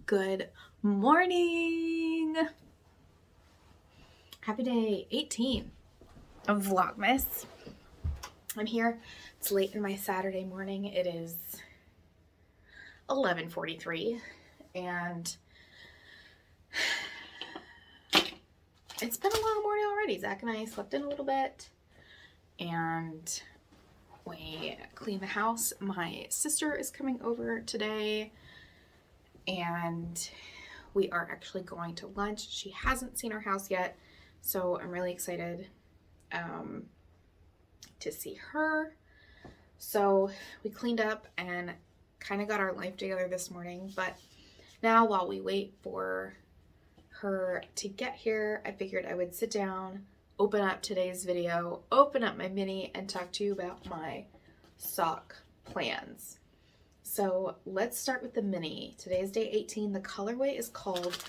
Good morning. Happy day 18 of Vlogmas. I'm here. It's late in my Saturday morning. It is 11:43 and it's been a long morning already. Zach and I slept in a little bit and we cleaned the house. My sister is coming over today and we are actually going to lunch. She hasn't seen our house yet, so I'm really excited to see her. So we cleaned up and kind of got our life together this morning, but now while we wait for her to get here, I figured I would sit down, open up today's video, open up my mini, and talk to you about my sock plans. So let's start with the mini. Today is day 18. The colorway is called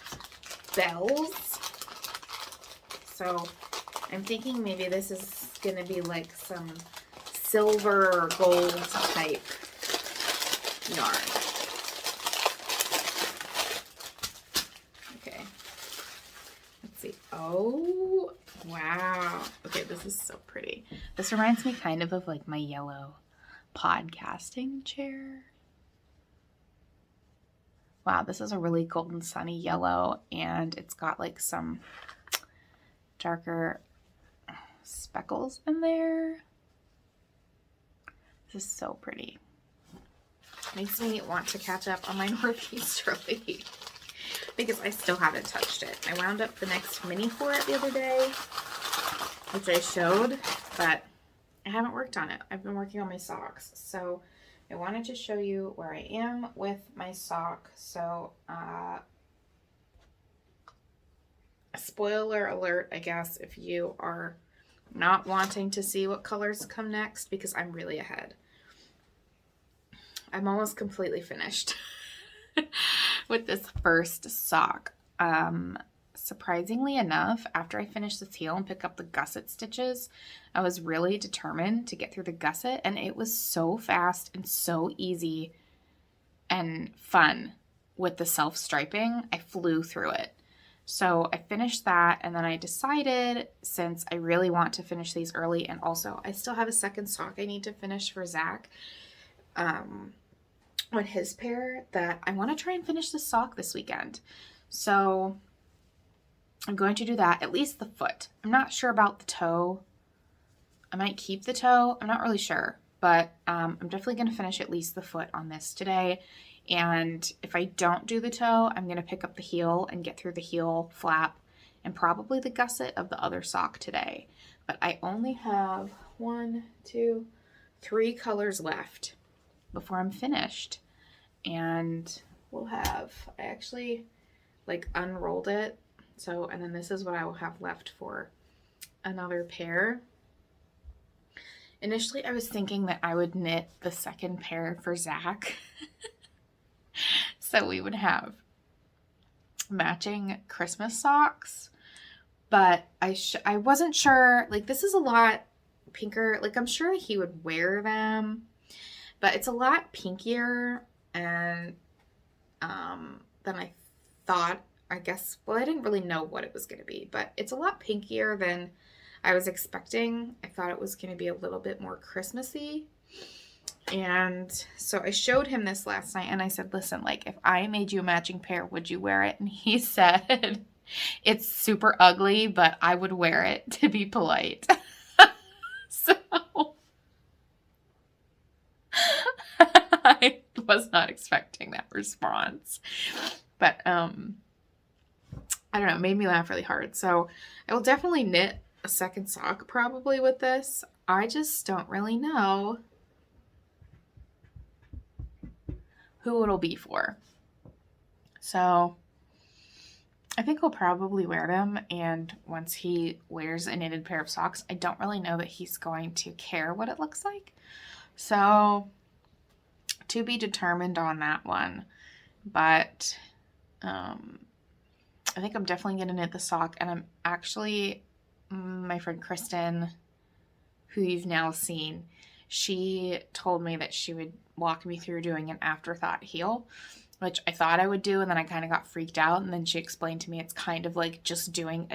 Bells. So I'm thinking maybe this is going to be like some silver or gold type yarn. Okay. Let's see. Oh, wow. Okay, this is so pretty. This reminds me kind of like my yellow podcasting chair. Wow, this is a really golden sunny yellow, and it's got like some darker speckles in there. This is so pretty. Makes me want to catch up on my Northeasterly because I still haven't touched it. I wound up the next mini for it the other day, which I showed, but I haven't worked on it. I've been working on my socks, so I wanted to show you where I am with my sock. So, spoiler alert, I guess, if you are not wanting to see what colors come next, because I'm really ahead. I'm almost completely finished with this first sock. Surprisingly enough, after I finished this heel and pick up the gusset stitches, I was really determined to get through the gusset, and it was so fast and so easy and fun with the self-striping. I flew through it. So I finished that, and then I decided, since I really want to finish these early, and also I still have a second sock I need to finish for Zach on his pair, that I want to try and finish the sock this weekend. So I'm going to do that, at least the foot. I'm not sure about the toe. I might keep the toe. I'm not really sure, but I'm definitely going to finish at least the foot on this today. And if I don't do the toe, I'm going to pick up the heel and get through the heel flap and probably the gusset of the other sock today. But I only have 3 colors left before I'm finished. And we'll have, I actually like unrolled it. So, and then this is what I will have left for another pair. Initially, I was thinking that I would knit the second pair for Zach. So we would have matching Christmas socks. But I wasn't sure. Like, this is a lot pinker. Like, I'm sure he would wear them. But it's a lot pinkier and than I thought. I guess, well, I didn't really know what it was going to be, but it's a lot pinkier than I was expecting. I thought it was going to be a little bit more Christmassy. And so I showed him this last night and I said, listen, like, if I made you a matching pair, would you wear it? And he said, it's super ugly, but I would wear it to be polite. So I was not expecting that response, but, I don't know, it made me laugh really hard. So I will definitely knit a second sock probably with this. I just don't really know who it'll be for. So I think he'll probably wear them. And once he wears a knitted pair of socks, I don't really know that he's going to care what it looks like. So to be determined on that one. But, I think I'm definitely going to knit the sock, and I'm actually, my friend Kristen, who you've now seen, she told me that she would walk me through doing an afterthought heel. which I thought I would do, and then I kind of got freaked out, and then she explained to me it's kind of like just doing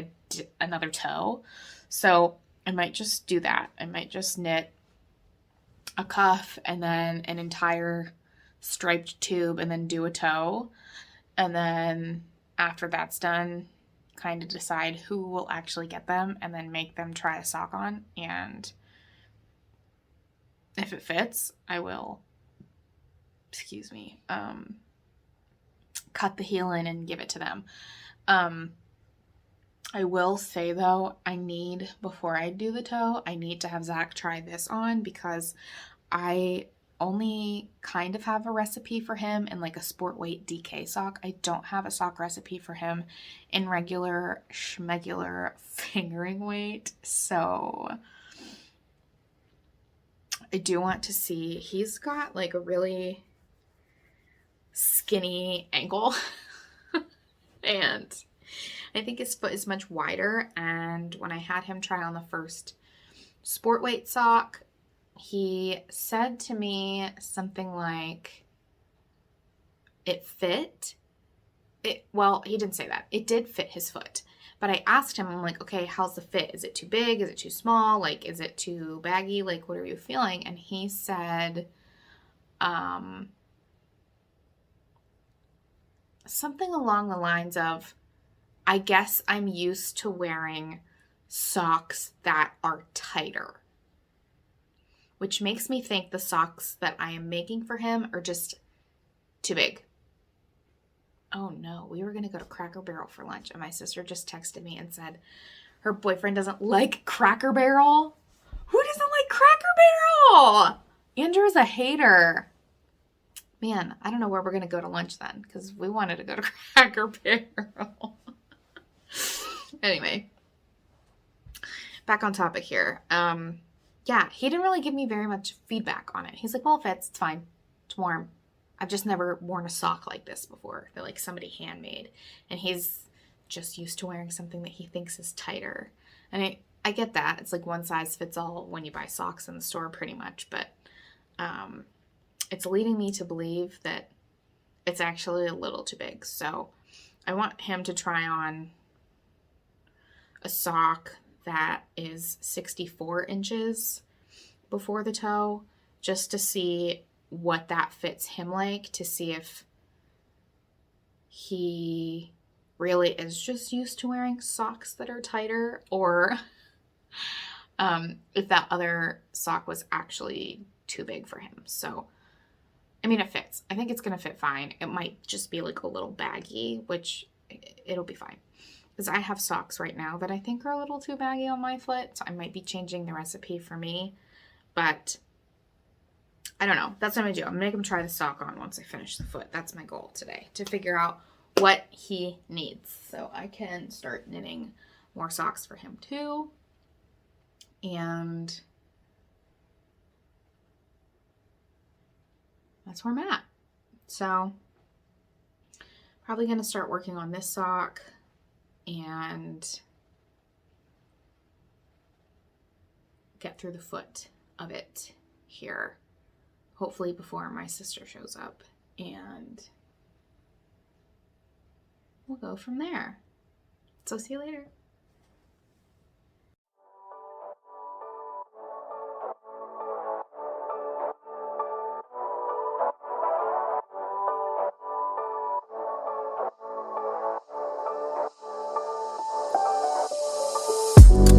another toe. So I might just do that. I might just knit a cuff and then an entire striped tube and then do a toe. And then after that's done, kind of decide who will actually get them and then make them try a sock on. And if it fits, I will, cut the heel in and give it to them. I will say though, before I do the toe, I need to have Zach try this on, because I only kind of have a recipe for him in like a sport weight DK sock. I don't have a sock recipe for him in regular schmegular fingering weight. So I do want to see. He's got like a really skinny ankle and I think his foot is much wider. And when I had him try on the first sport weight sock, he said to me something like it fit. Well, he didn't say that. It did fit his foot. But I asked him, I'm like, okay, how's the fit? Is it too big? Is it too small? Like, is it too baggy? Like, what are you feeling? And he said, something along the lines of, I guess I'm used to wearing socks that are tighter, which makes me think the socks that I am making for him are just too big. Oh no, we were going to go to Cracker Barrel for lunch, and my sister just texted me and said her boyfriend doesn't like Cracker Barrel. Who doesn't like Cracker Barrel? Andrew's a hater. Man, I don't know where we're going to go to lunch then, because we wanted to go to Cracker Barrel. Anyway, back on topic here. Yeah, he didn't really give me very much feedback on it. He's like, well, it fits, it's fine, it's warm. I've just never worn a sock like this before that like somebody handmade, and he's just used to wearing something that he thinks is tighter. And I get that. It's like one size fits all when you buy socks in the store pretty much, but it's leading me to believe that it's actually a little too big. So I want him to try on a sock that is 64 inches before the toe, just to see what that fits him like, to see if he really is just used to wearing socks that are tighter, or if that other sock was actually too big for him. So, I mean, it fits. I think it's going to fit fine. It might just be like a little baggy, which it'll be fine. Because I have socks right now that I think are a little too baggy on my foot, so I might be changing the recipe for me. But I don't know. That's what I'm going to do. I'm going to make him try the sock on once I finish the foot. That's my goal today, to figure out what he needs, so I can start knitting more socks for him too. And that's where I'm at. So probably going to start working on this sock and get through the foot of it here, hopefully before my sister shows up, and we'll go from there. So see you later.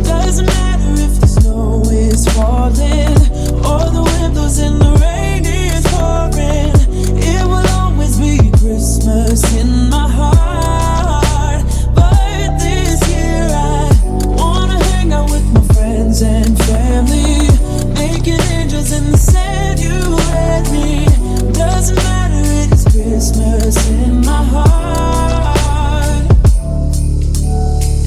Doesn't matter if the snow is falling or the wind blows and the rain is pouring. It will always be Christmas in my heart. But this year I wanna hang out with my friends and family, making angels in the sand, you and me. Doesn't matter, it is Christmas in my heart.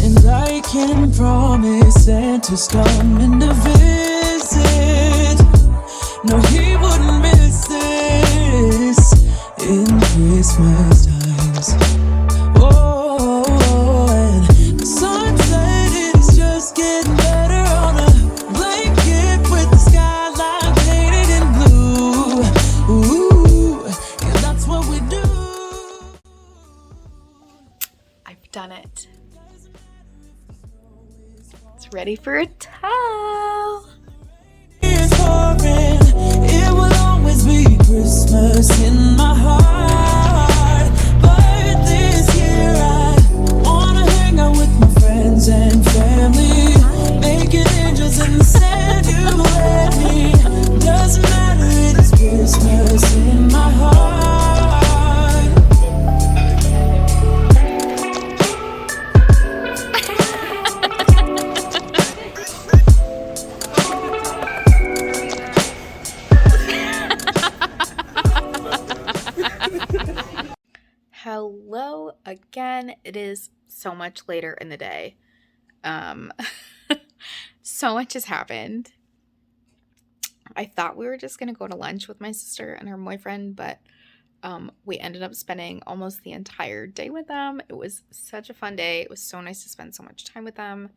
And I can promise Santa's coming to visit. No, he wouldn't miss this in Christmas times. Oh, and the sunset is just getting better on a blanket with the skyline painted in blue. Ooh, yeah, that's what we do. done it. It's ready for a toe. It will always be Christmas in my heart. But this year I wanna hang out with my friends and family, making angels in the sand. You let me. Doesn't matter, it is Christmas in my heart. Hello again. It is so much later in the day. So much has happened. I thought we were just going to go to lunch with my sister and her boyfriend, but we ended up spending almost the entire day with them. It was such a fun day. It was so nice to spend so much time with them.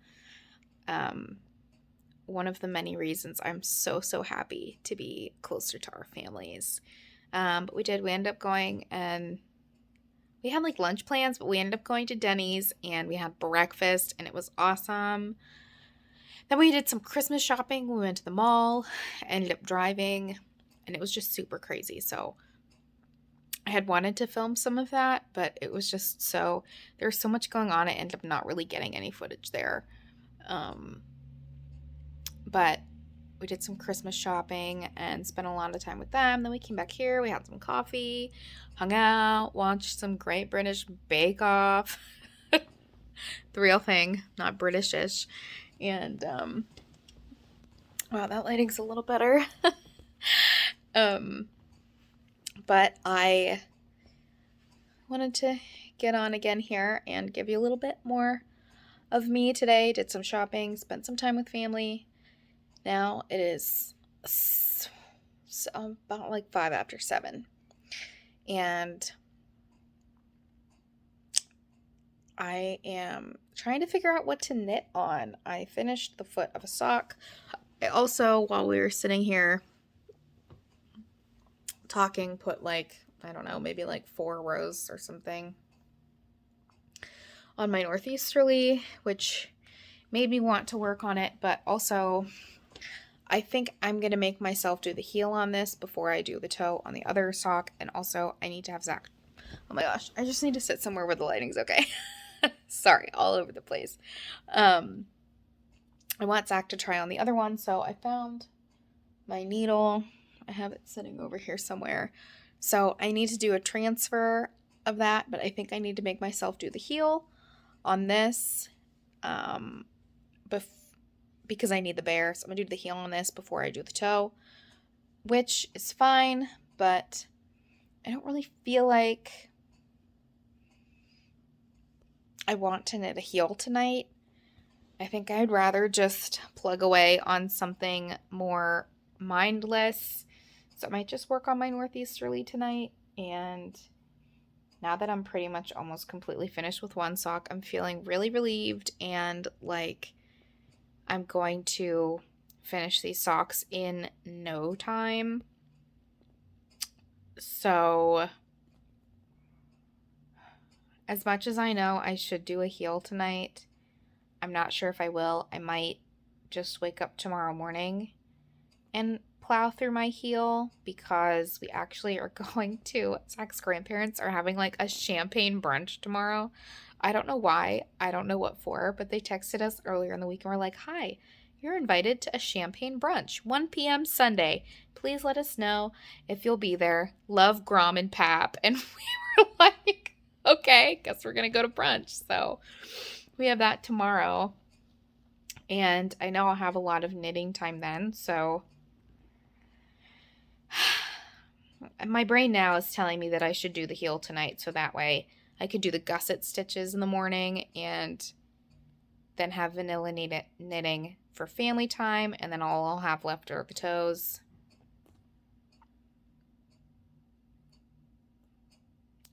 One of the many reasons I'm so happy to be closer to our families. But we ended up going, and we had like lunch plans, but we ended up going to Denny's and we had breakfast and it was awesome. Then we did some Christmas shopping. We went to the mall, ended up driving, and it was just super crazy. So I had wanted to film some of that, but it was just there was so much going on. I ended up not really getting any footage there. But we did some Christmas shopping and spent a lot of time with them. Then we came back here. We had some coffee, hung out, watched some Great British Bake Off. The real thing, not British-ish. And, wow, that lighting's a little better. But I wanted to get on again here and give you a little bit more of me today. Did some shopping, spent some time with family. Now it is about like 5 after 7. And I am trying to figure out what to knit on. I finished the foot of a sock. I also, while we were sitting here talking, put like, I don't know, maybe like 4 rows or something on my northeasterly, which made me want to work on it, but also I think I'm going to make myself do the heel on this before I do the toe on the other sock. And also I need to have Zach. Oh my gosh. I just need to sit somewhere where the lighting's okay. Sorry, all over the place. I want Zach to try on the other one. So I found my needle. I have it sitting over here somewhere. So I need to do a transfer of that, but I think I need to make myself do the heel on this. Because I need the bear. So I'm going to do the heel on this before I do the toe, which is fine, but I don't really feel like I want to knit a heel tonight. I think I'd rather just plug away on something more mindless. So I might just work on my northeasterly tonight. And now that I'm pretty much almost completely finished with one sock, I'm feeling really relieved and like I'm going to finish these socks in no time. So as much as I know I should do a heel tonight, I'm not sure if I will. I might just wake up tomorrow morning and plow through my heel, because we actually are going to, Zach's grandparents are having like a champagne brunch tomorrow. I don't know why. I don't know what for, but they texted us earlier in the week and were like, "Hi, you're invited to a champagne brunch, 1 p.m. Sunday. Please let us know if you'll be there. Love, Grom, and Pap." And we were like, okay, guess we're going to go to brunch. So we have that tomorrow. And I know I'll have a lot of knitting time then. So my brain now is telling me that I should do the heel tonight. So that way I could do the gusset stitches in the morning and then have vanilla knitting for family time. And then all I'll have left are the toes.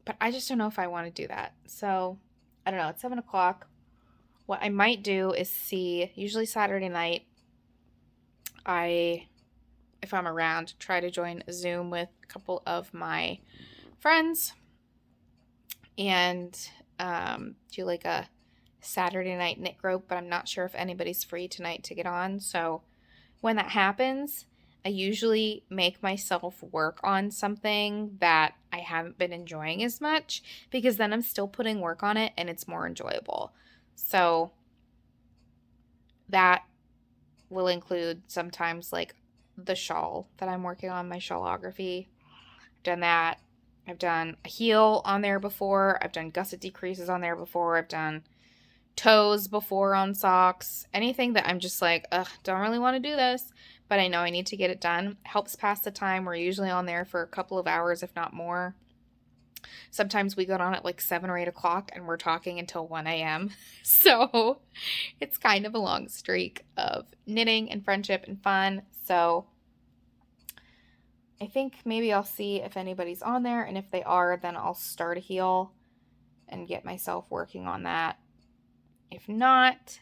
But I just don't know if I want to do that. So I don't know. It's 7 o'clock. What I might do is see, usually Saturday night, if I'm around, try to join a Zoom with a couple of my friends and do like a Saturday night knit group, but I'm not sure if anybody's free tonight to get on. So when that happens, I usually make myself work on something that I haven't been enjoying as much, because then I'm still putting work on it and it's more enjoyable. So that will include sometimes like the shawl that I'm working on, my shawlography. I've done that. I've done a heel on there before. I've done gusset decreases on there before. I've done toes before on socks. Anything that I'm just like, ugh, don't really want to do this, but I know I need to get it done. Helps pass the time. We're usually on there for a couple of hours, if not more. Sometimes we go on at like 7 or 8 o'clock and we're talking until 1 a.m. So it's kind of a long streak of knitting and friendship and fun. So I think maybe I'll see if anybody's on there, and if they are, then I'll start a heel and get myself working on that. If not,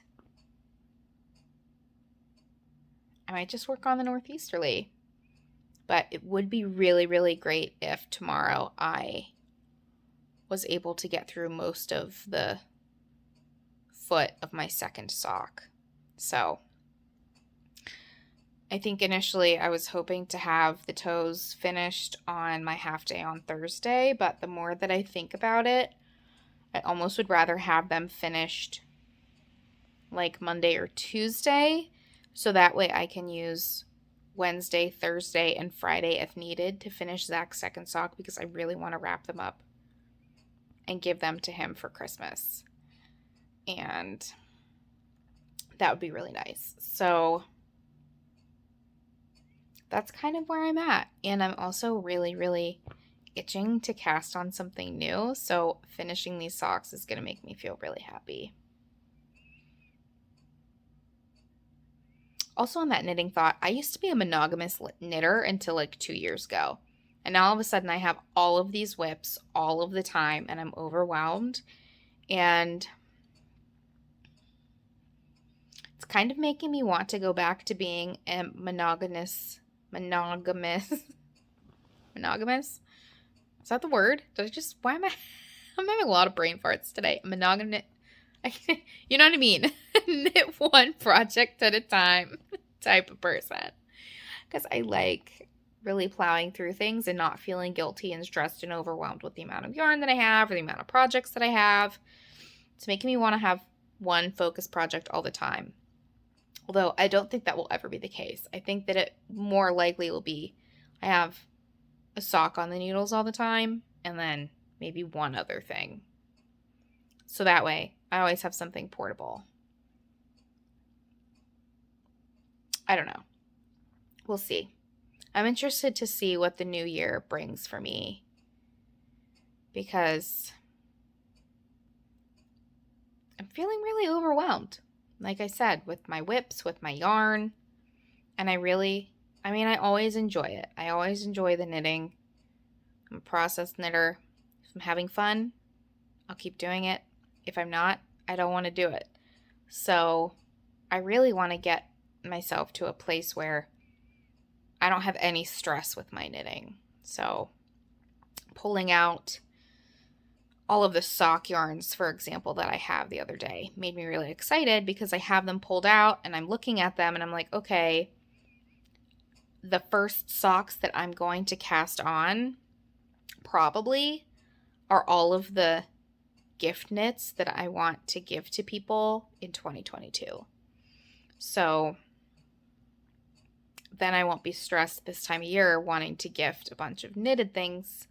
I might just work on the Northeasterly. But it would be really, really great if tomorrow I was able to get through most of the foot of my second sock. So I think initially I was hoping to have the toes finished on my half day on Thursday, but the more that I think about it, I almost would rather have them finished like Monday or Tuesday, so that way I can use Wednesday, Thursday, and Friday if needed to finish Zach's second sock, because I really want to wrap them up and give them to him for Christmas. And that would be really nice. So that's kind of where I'm at. And I'm also really, really itching to cast on something new. So finishing these socks is going to make me feel really happy. Also on that knitting thought, I used to be a monogamous knitter until like 2 years ago. And now all of a sudden I have all of these whips all of the time and I'm overwhelmed. And it's kind of making me want to go back to being a monogamous? Is that the word? I'm having a lot of brain farts today. Monogamous. You know what I mean? Knit one project at a time type of person. Because I like really plowing through things and not feeling guilty and stressed and overwhelmed with the amount of yarn that I have or the amount of projects that I have. It's making me want to have one focused project all the time. Although I don't think that will ever be the case. I think that it more likely will be I have a sock on the needles all the time and then maybe one other thing. So that way I always have something portable. I don't know. We'll see. I'm interested to see what the new year brings for me, because I'm feeling really overwhelmed. Like I said, with my whips, with my yarn, and I always enjoy it. I always enjoy the knitting. I'm a process knitter. If I'm having fun, I'll keep doing it. If I'm not, I don't want to do it. So I really want to get myself to a place where I don't have any stress with my knitting. So pulling out all of the sock yarns, for example, that I have the other day made me really excited, because I have them pulled out and I'm looking at them and I'm like, okay, the first socks that I'm going to cast on probably are all of the gift knits that I want to give to people in 2022. So then I won't be stressed this time of year wanting to gift a bunch of knitted things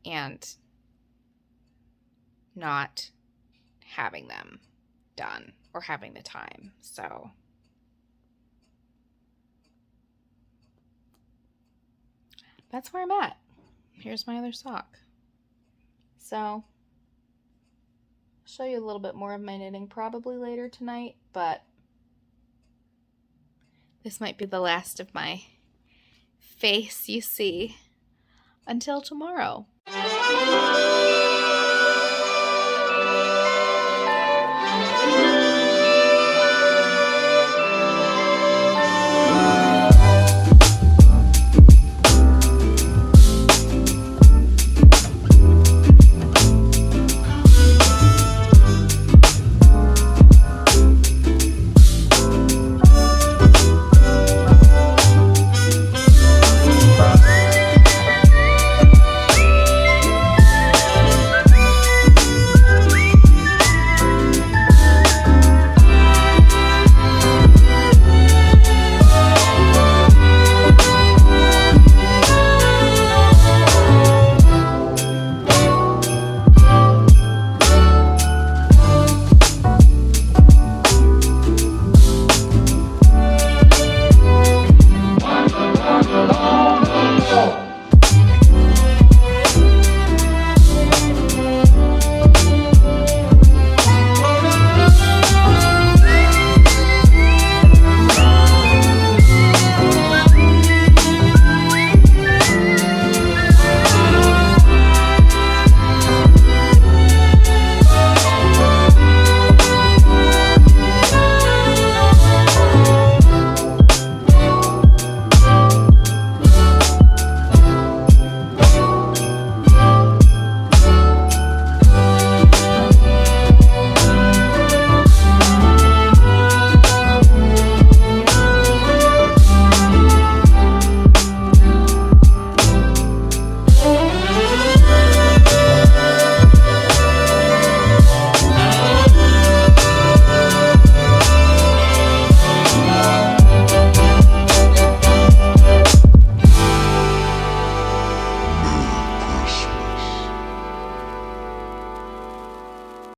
and not having them done or having the time. So that's where I'm at. Here's my other sock. So I'll show you a little bit more of my knitting probably later tonight, but this might be the last of my face you see until tomorrow.